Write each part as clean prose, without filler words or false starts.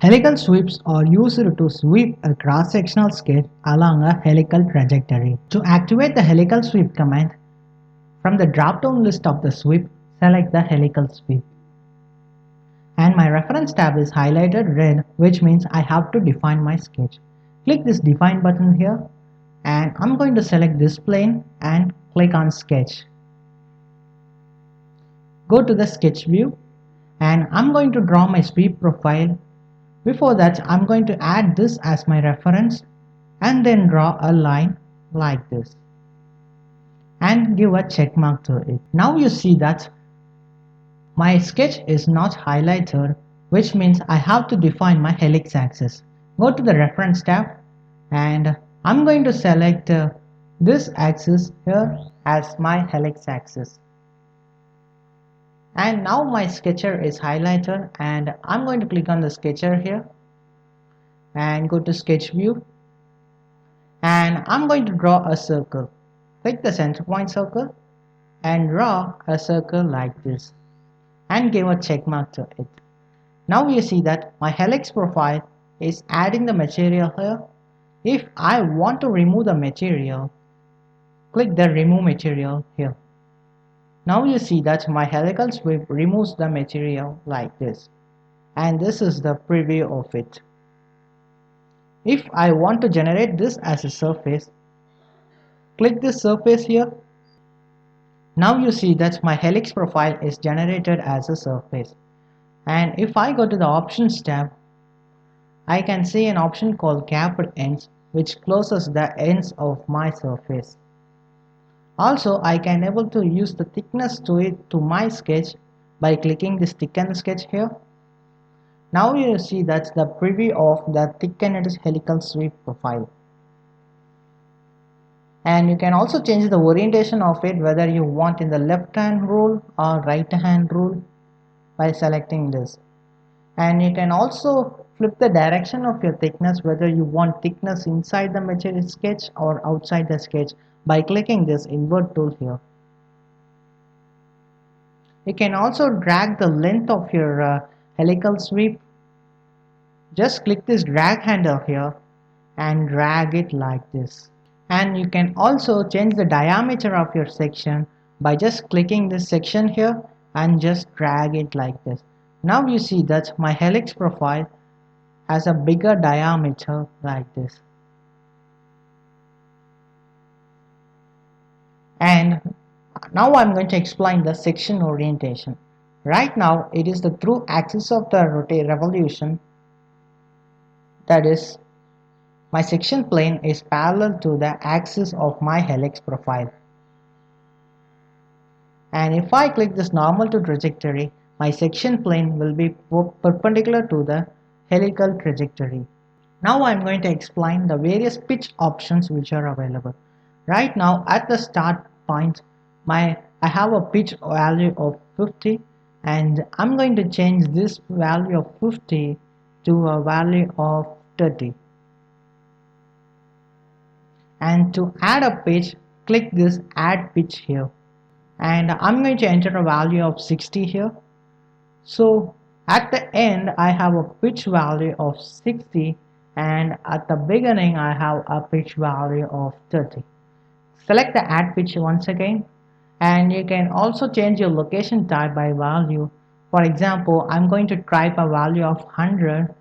Helical sweeps are used to sweep a cross-sectional sketch along a helical trajectory. To activate the helical sweep command, from the drop-down list of the sweep, select the helical sweep. And my reference tab is highlighted red, which means I have to define my sketch. Click this define button here, and I'm going to select this plane and click on sketch. Go to the sketch view, and I'm going to draw my sweep profile. Before that, I'm going to add this as my reference and then draw a line like this and give a check mark to it. Now you see that my sketch is not highlighted, which means I have to define my helix axis. Go to the reference tab, and I'm going to select this axis here as my helix axis. And now my sketcher is highlighted, and I'm going to click on the sketcher here and go to sketch view, and I'm going to draw a circle. Click the center point circle and draw a circle like this and give a check mark to it. Now you see that my helix profile is adding the material here. If I want to remove the material, click the remove material here. Now you see that my helical sweep removes the material like this, and this is the preview of it. If I want to generate this as a surface, click this surface here. Now you see that my helix profile is generated as a surface. And if I go to the options tab, I can see an option called capped ends, which closes the ends of my surface. Also, I can able to use the thickness to my sketch by clicking this thicken sketch here. Now you see that's the preview of the thickened helical sweep profile. And you can also change the orientation of it, whether you want in the left hand rule or right hand rule, by selecting this. And you can also flip the direction of your thickness, whether you want thickness inside the material sketch or outside the sketch, by clicking this invert tool here. You can also drag the length of your helical sweep. Just click this drag handle here and drag it like this. And you can also change the diameter of your section by just clicking this section here and just drag it like this. Now you see that my helix profile has a bigger diameter like this. And now I'm going to explain the section orientation. Right now it is the true axis of the revolution, that is, my section plane is parallel to the axis of my helix profile. And if I click this normal to trajectory, my section plane will be perpendicular to the helical trajectory. Now I'm going to explain the various pitch options which are available. Right now at the start point, I have a pitch value of 50, and I'm going to change this value of 50 to a value of 30. And to add a pitch, click this add pitch here, and I'm going to enter a value of 60 here. So at the end I have a pitch value of 60, and at the beginning I have a pitch value of 30. Select the add pitch once again, and you can also change your location type by value. For example, I'm going to type a value of 100.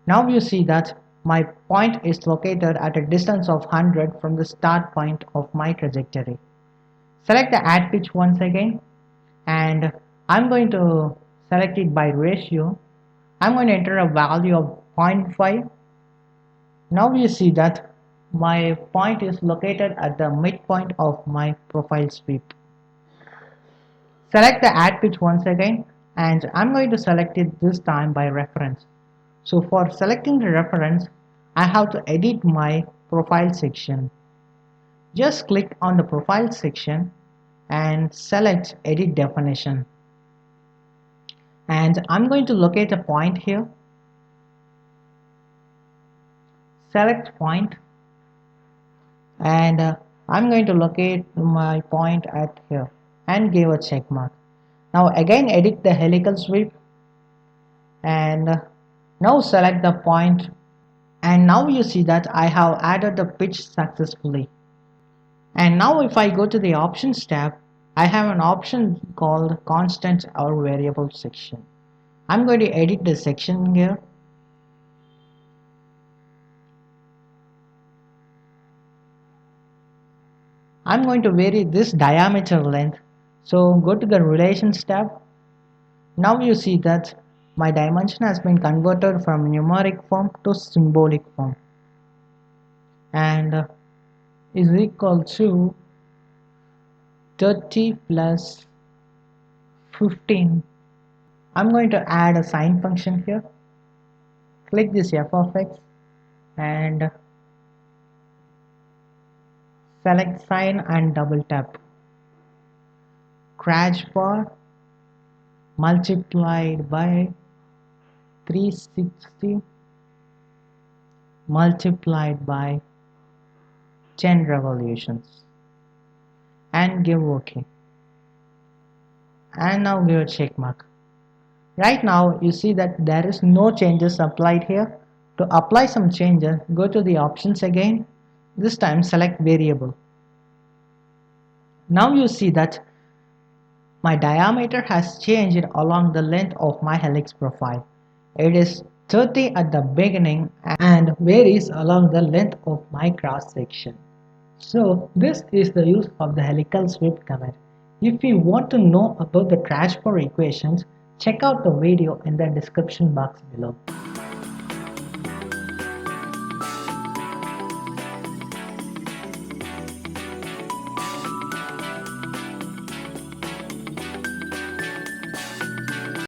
Now you see that my point is located at a distance of 100 from the start point of my trajectory. Select the add pitch once again, and I'm going to select it by ratio. I'm going to enter a value of 0.5. Now you see that my point is located at the midpoint of my profile sweep. Select the add pitch once again, and I'm going to select it this time by reference. So for selecting the reference, I have to edit my profile section. Just click on the profile section and select edit definition. And I'm going to locate a point here. Select point, and I'm going to locate my point at here and give a check mark. Now again edit the helical sweep, and Now select the point, and now you see that I have added the pitch successfully. And now if I go to the options tab, I have an option called constant or variable section. I'm going to edit the section here. I'm going to vary this diameter length. So go to the relations tab. Now you see that my dimension has been converted from numeric form to symbolic form, and is equal to 30 plus 15. I'm going to add a sine function here. Click this f of x and select sine and double tap. Crash bar multiplied by 360 multiplied by 10 revolutions, and give OK. And now give a check mark. Right now you see that there is no changes applied here. To apply some changes, go to the options again. This time select variable. Now you see that my diameter has changed along the length of my helix profile. It is 30 at the beginning and varies along the length of my cross section. So this is the use of the helical sweep command. If you want to know about the crash bar equations, check out the video in the description box below.